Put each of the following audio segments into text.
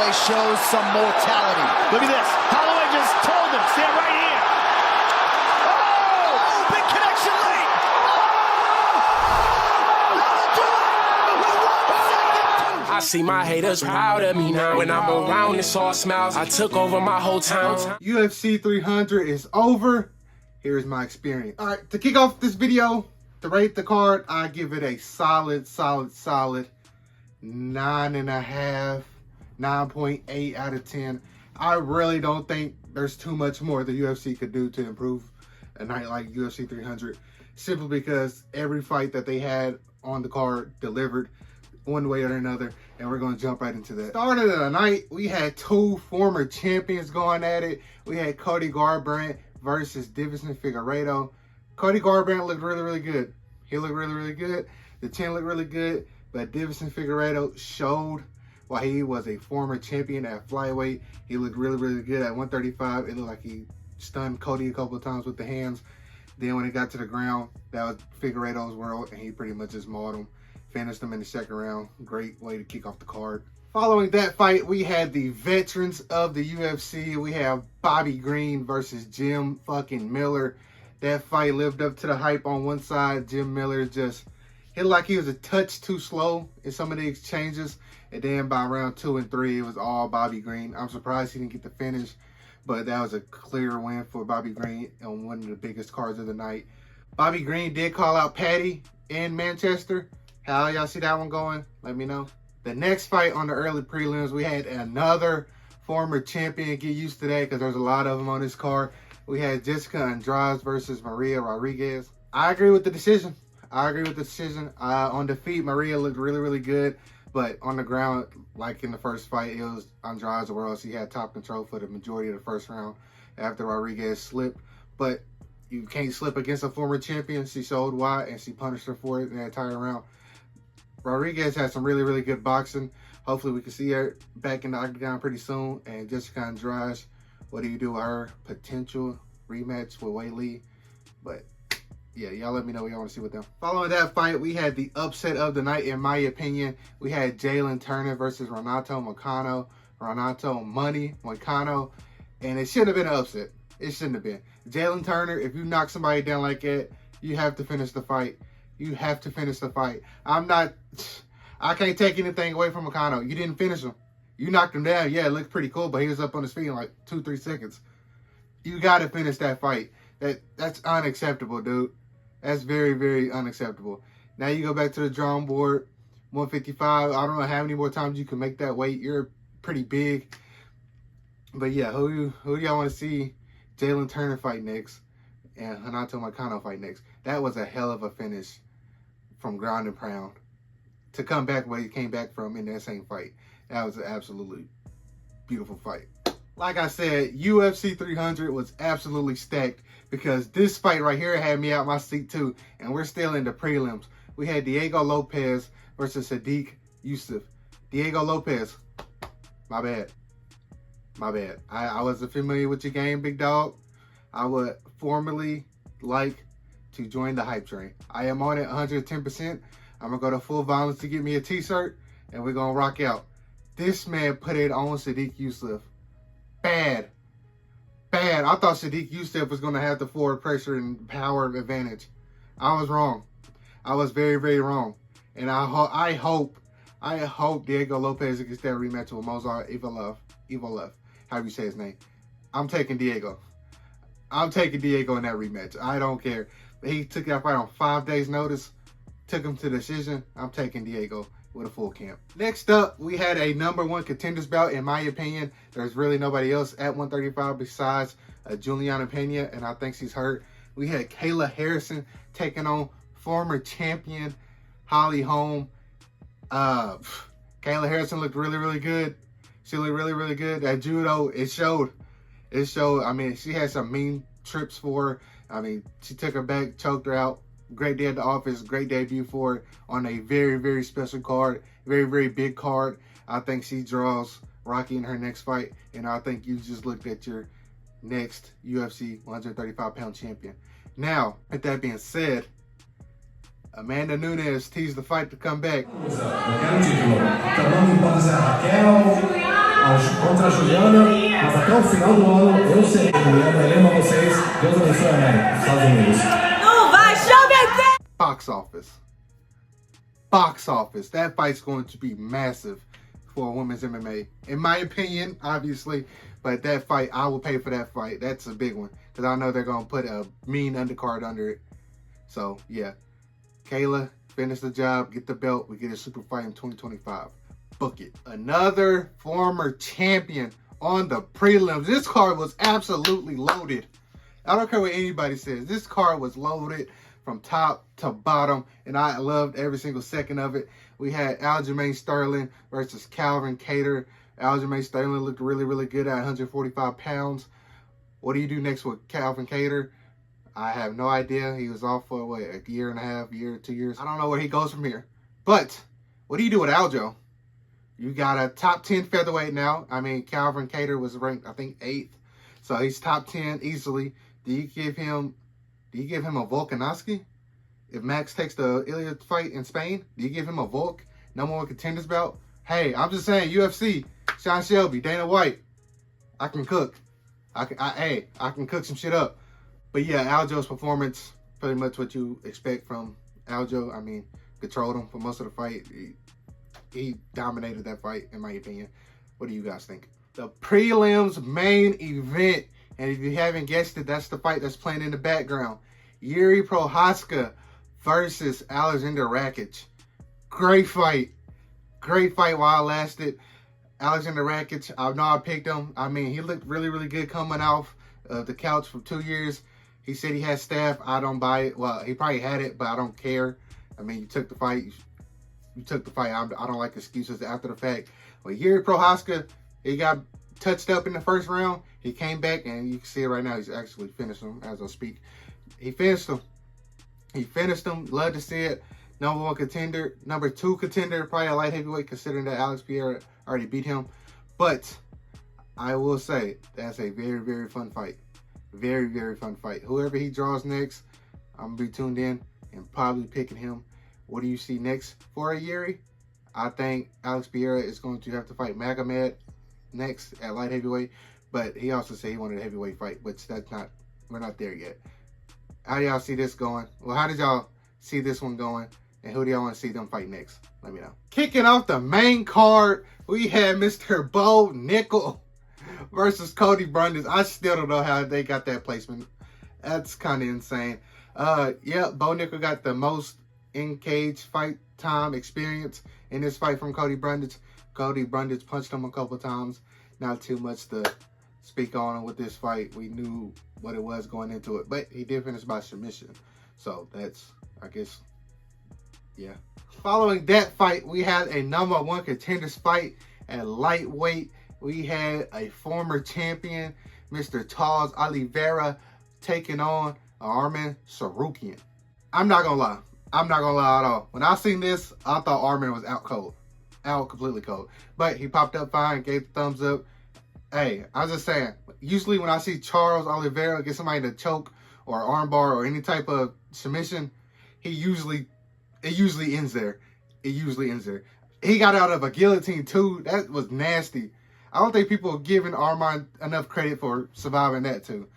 Holloway shows some mortality. Look at this. Holloway just told him, stand right here. Oh, big connection late. I see my haters proud of me now. When I'm around, it's all smiles. I took over my whole town. UFC 300 is over. Here's my experience. All right, to kick off this video, to rate the card, I give it a solid 9.5, 9.8 out of 10. I really don't think there's too much more the UFC could do to improve a night like UFC 300, simply because every fight that they had on the card delivered one way or another, and we're going to jump right into that. Starting of the night, we had two former champions going at it. We had Cody Garbrandt versus Deiveson Figueiredo. Cody Garbrandt looked really good. He looked really good. The chin looked really good, but Deiveson Figueiredo showed why he was a former champion at flyweight. He looked really good at 135. It looked like he stunned Cody a couple of times with the hands. Then when it got to the ground, that was Figueiredo's world, and he pretty much just mauled him. Finished him in the second round. Great way to kick off the card. Following that fight, we had the veterans of the UFC. We have Bobby Green versus Jim fucking Miller. That fight lived up to the hype on one side. Jim Miller just hit like he was a touch too slow in some of the exchanges. And then by round 2 and 3, it was all Bobby Green. I'm surprised he didn't get the finish, but that was a clear win for Bobby Green on one of the biggest cards of the night. Bobby Green did call out Patty in Manchester. How y'all see that one going? Let me know. The next fight on the early prelims, we had another former champion. Get used to that because there's a lot of them on this card. We had Jessica Andrade versus Maria Rodriguez. I agree with the decision. On the feet, Maria looked really good. But on the ground, like in the first fight, it was Andrade's world. She had top control for the majority of the first round after Rodriguez slipped. But you can't slip against a former champion. She showed why, and she punished her for it in the entire round. Rodriguez had some really good boxing. Hopefully we can see her back in the octagon pretty soon. And Jessica Andrade, what do you do with her potential rematch with Wei Lee? But yeah, y'all let me know what y'all want to see with them. Following that fight, we had the upset of the night, in my opinion. We had Jalen Turner versus Renato Moicano. Renato money, Moicano. And it shouldn't have been an upset. It shouldn't have been. Jalen Turner, if you knock somebody down like that, you have to finish the fight. You have to finish the fight. I can't take anything away from Moicano. You didn't finish him. You knocked him down. Yeah, it looked pretty cool, but he was up on his feet in like 2-3 seconds. You got to finish that fight. That's unacceptable, dude. That's very unacceptable. Now you go back to the drawing board, 155. I don't know how many more times you can make that weight. You're pretty big. But yeah, who y'all want to see Jalen Turner fight next and Renato Moicano fight next? That was a hell of a finish from ground and pound to come back where he came back from in that same fight. That was an absolutely beautiful fight. Like I said, UFC 300 was absolutely stacked because this fight right here had me out my seat too. And we're still in the prelims. We had Diego Lopez versus Sadiq Youssef. Diego Lopez, my bad. I wasn't familiar with your game, big dog. I would formally like to join the hype train. I am on it 110%. I'm going to go to full violence to get me a t-shirt, and we're going to rock out. This man put it on Sadiq Youssef. Bad. I thought Sadiq Youssef was going to have the forward pressure and power advantage. I was wrong. I was very wrong. And I hope Diego Lopez gets that rematch with Mozart Evloev, however you say his name. I'm taking Diego. I'm taking Diego in that rematch. I don't care. He took that fight on 5 days notice. Took him to decision. I'm taking Diego with a full camp. Next up, we had a #1 contenders bout. In my opinion, there's really nobody else at 135 besides Juliana Pena, and I think she's hurt. We had Kayla Harrison taking on former champion Holly Holm. Kayla Harrison looked really good. She looked really good. That judo, it showed. I mean, she had some mean trips for her. I mean, she took her back, choked her out. Great day at the office. Great debut for her on a very special card. Very big card. I think she draws Rocky in her next fight. And I think you just looked at your next UFC 135-pound champion. Now, with that being said, Amanda Nunes teased the fight to come back. Eu quero o título. Então não me importa se é a Raquel, contra a Juliana, mas até o final do ano eu serei Juliana. Eu lembro a vocês. Deus abençoe a América, Estados Unidos. Não vai chover! Box office. Box office. That fight's going to be massive for women's MMA. In my opinion, obviously, but that fight, I will pay for that fight. That's a big one because I know they're going to put a mean undercard under it. So, yeah. Kayla, finish the job, get the belt. We get a super fight in 2025. Book it. Another former champion on the prelims. This card was absolutely loaded. I don't care what anybody says. This card was loaded from top to bottom, and I loved every single second of it. We had Aljamain Sterling versus Calvin Kattar. Aljamain Sterling looked really, really good at 145 pounds. What do you do next with Calvin Kattar? I have no idea. He was off for, what, a year and a half, 2 years? I don't know where he goes from here. But what do you do with Aljo? You got a top 10 featherweight now. I mean, Calvin Kattar was ranked, I think, 8th. So he's top 10 easily. Do you give him a Volkanovski? If Max takes the Ilya fight in Spain, do you give him a Volk? Number 1 contenders belt? Hey, I'm just saying, UFC, Sean Shelby, Dana White, I can cook. I can cook some shit up. But yeah, Aljo's performance, pretty much what you expect from Aljo. I mean, controlled him for most of the fight. He dominated that fight, in my opinion. What do you guys think? The prelims main event. And if you haven't guessed it, that's the fight that's playing in the background. Jiri Prochazka versus Alexander Rakic. Great fight. Great fight while it lasted. Alexander Rakic, I know I picked him. I mean, he looked really, really good coming off the couch for 2 years. He said he had staph. I don't buy it. Well, he probably had it, but I don't care. I mean, you took the fight. You took the fight. I don't like excuses after the fact. But Jiri Prochazka, he got touched up in the first round. He came back, and you can see it right now. He's actually finished him as I speak. He finished him. He finished him. Love to see it. Number 1 contender. Number 2 contender, probably a light heavyweight, considering that Alex Pereira already beat him. But I will say, that's a very, very fun fight. Very, very fun fight. Whoever he draws next, I'm going to be tuned in and probably picking him. What do you see next for Jiri? I think Alex Pereira is going to have to fight Magomed next at light heavyweight. But he also said he wanted a heavyweight fight, but we're not there yet. How do y'all see this going? Well, how did y'all see this one going? And who do y'all want to see them fight next? Let me know. Kicking off the main card, we had Mr. Bo Nickel versus Cody Brundage. I still don't know how they got that placement. That's kind of insane. Yeah, Bo Nickel got the most in-cage fight time experience in this fight from Cody Brundage. Cody Brundage punched him a couple times. Not too much to speak on him with this fight. We knew what it was going into it, but he did finish by submission. So that's, I guess, yeah. Following that fight, we had a number 1 contenders fight at lightweight. We had a former champion, Mr. Taz Oliveira, taking on Arman Tsarukyan. I'm not gonna lie. I'm not gonna lie at all. When I seen this, I thought Arman was out cold. Out completely cold. But he popped up fine, gave the thumbs up. Hey, I was just saying, usually when I see Charles Oliveira get somebody to choke or armbar or any type of submission, it usually ends there. It usually ends there. He got out of a guillotine too. That was nasty. I don't think people are giving Arman enough credit for surviving that too.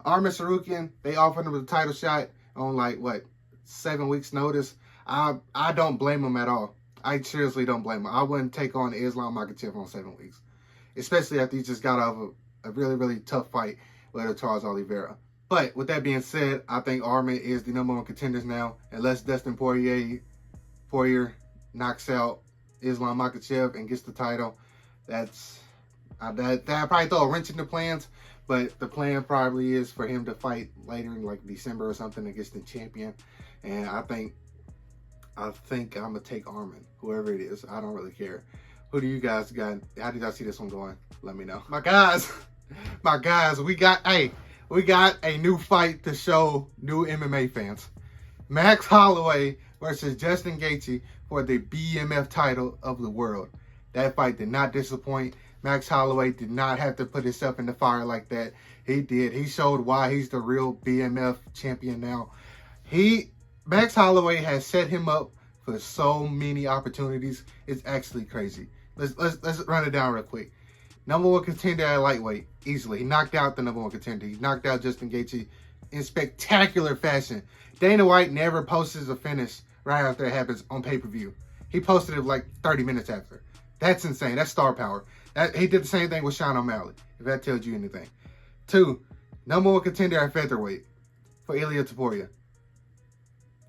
Arman Tsarukyan, they offered him the title shot on 7 weeks notice. I don't blame him at all. I seriously don't blame him. I wouldn't take on Islam Makhachev on 7 weeks. Especially after he just got out of a really, really tough fight with Charles Oliveira. But with that being said, I think Arman is the number 1 contenders now. Unless Dustin Poirier knocks out Islam Makhachev and gets the title, that probably throw a wrench in the plans. But the plan probably is for him to fight later in December or something against the champion. And I think I'm gonna take Arman, whoever it is. I don't really care. Who do you guys got? How did y'all see this one going? Let me know. My guys, we got a new fight to show new MMA fans. Max Holloway versus Justin Gaethje for the BMF title of the world. That fight did not disappoint. Max Holloway did not have to put himself in the fire like that. He did. He showed why he's the real BMF champion now. Max Holloway has set him up for so many opportunities. It's actually crazy. Let's run it down real quick. Number one contender at lightweight, easily. He knocked out the number one contender. He knocked out Justin Gaethje in spectacular fashion. Dana White never posts a finish right after it happens on pay-per-view. He posted it like 30 minutes after. That's insane. That's star power. He did the same thing with Sean O'Malley, if that tells you anything. 2, number one contender at featherweight for IOU TA.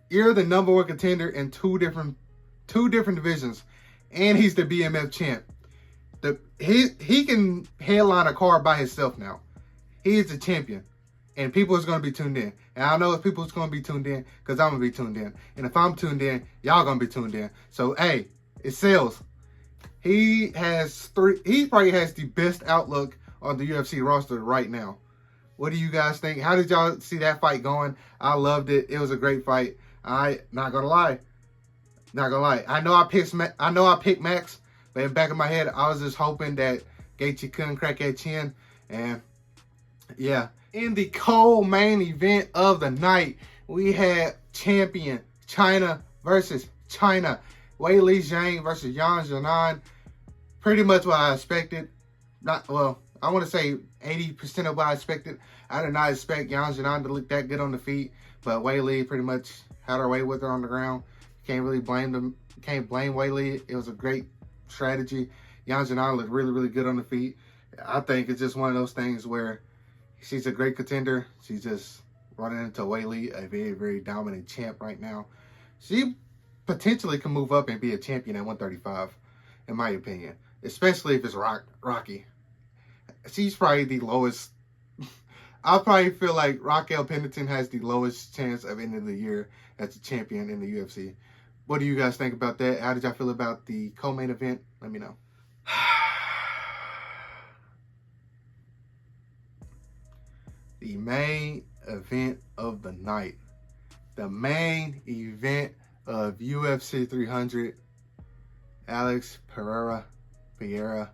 You're the number one contender in two different divisions, and he's the BMF champ. He can headline a card by himself now. He is the champion, and people is going to be tuned in. And I know if people is going to be tuned in, because I'm going to be tuned in. And if I'm tuned in, y'all going to be tuned in. So, hey, it sells. He probably has the best outlook on the UFC roster right now. What do you guys think? How did y'all see that fight going? I loved it. It was a great fight. Not gonna lie. I know I picked Max, but in the back of my head, I was just hoping that Gaethje couldn't crack that chin. And yeah, in the co-main event of the night, we had champion China versus China. Weili Zhang versus Yan Xiaonan. Pretty much what I expected. I want to say 80% of what I expected. I did not expect Yan Xiaonan to look that good on the feet, but Weili pretty much had her way with her on the ground. Can't really blame them. Can't blame Weili. It was a great strategy. Yan Xiaonan looked really, really good on the feet. I think it's just one of those things where she's a great contender. She's just running into Weili, a very, very dominant champ right now. She potentially can move up and be a champion at 135, in my opinion. Especially if it's Rocky. She's probably the lowest. I probably feel like Raquel Pennington has the lowest chance of ending the year as a champion in the UFC. What do you guys think about that? How did y'all feel about the co-main event? Let me know. The main event of the night. The main event of UFC 300. Alex Pereira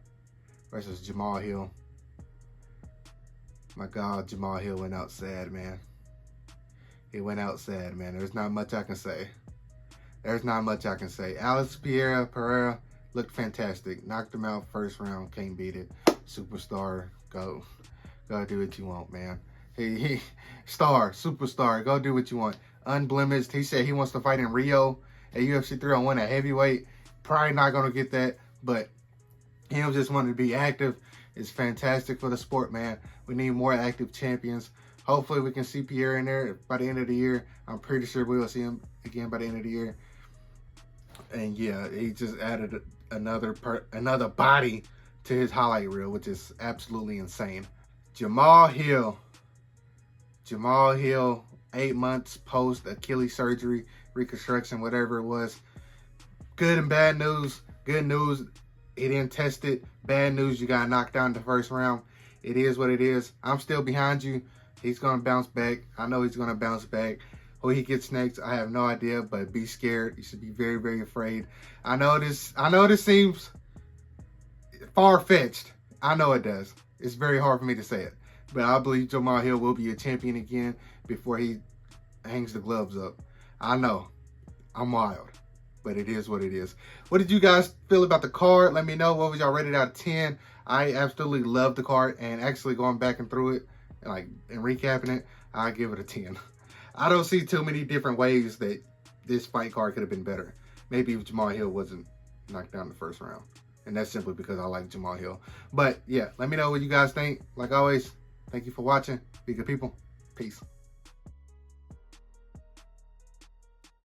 versus Jamal Hill. My God, Jamal Hill went out sad, man. He went out sad, man. There's not much I can say. Alex Pereira looked fantastic. Knocked him out first round. Can't beat it. Superstar. Go do what you want, man. Superstar. Go do what you want. Unblemished. He said he wants to fight in Rio at UFC 301 at heavyweight. Probably not going to get that, but him just wanting to be active is fantastic for the sport, man. We need more active champions. Hopefully we can see Pierre in there by the end of the year. I'm pretty sure we will see him again by the end of the year. And yeah, he just added another body to his highlight reel, which is absolutely insane. Jamal Hill, 8 months post Achilles surgery, reconstruction, whatever it was. Good and bad news. Good news, he didn't test it. Bad news, you got knocked down in the first round. It is what it is. I'm still behind you. He's going to bounce back. I know he's going to bounce back. Who he gets next, I have no idea, but be scared. You should be very, very afraid. I know this seems far-fetched. I know it does. It's very hard for me to say it. But I believe Jamal Hill will be a champion again before he hangs the gloves up. I know. I'm wild. But it is what it is. What did you guys feel about the card? Let me know. What was y'all rated out of 10? I absolutely love the card. And actually going back and through it, and recapping it, I give it a 10. I don't see too many different ways that this fight card could have been better. Maybe if Jamal Hill wasn't knocked down in the first round. And that's simply because I like Jamal Hill. But yeah, let me know what you guys think. Like always, thank you for watching. Be good people. Peace.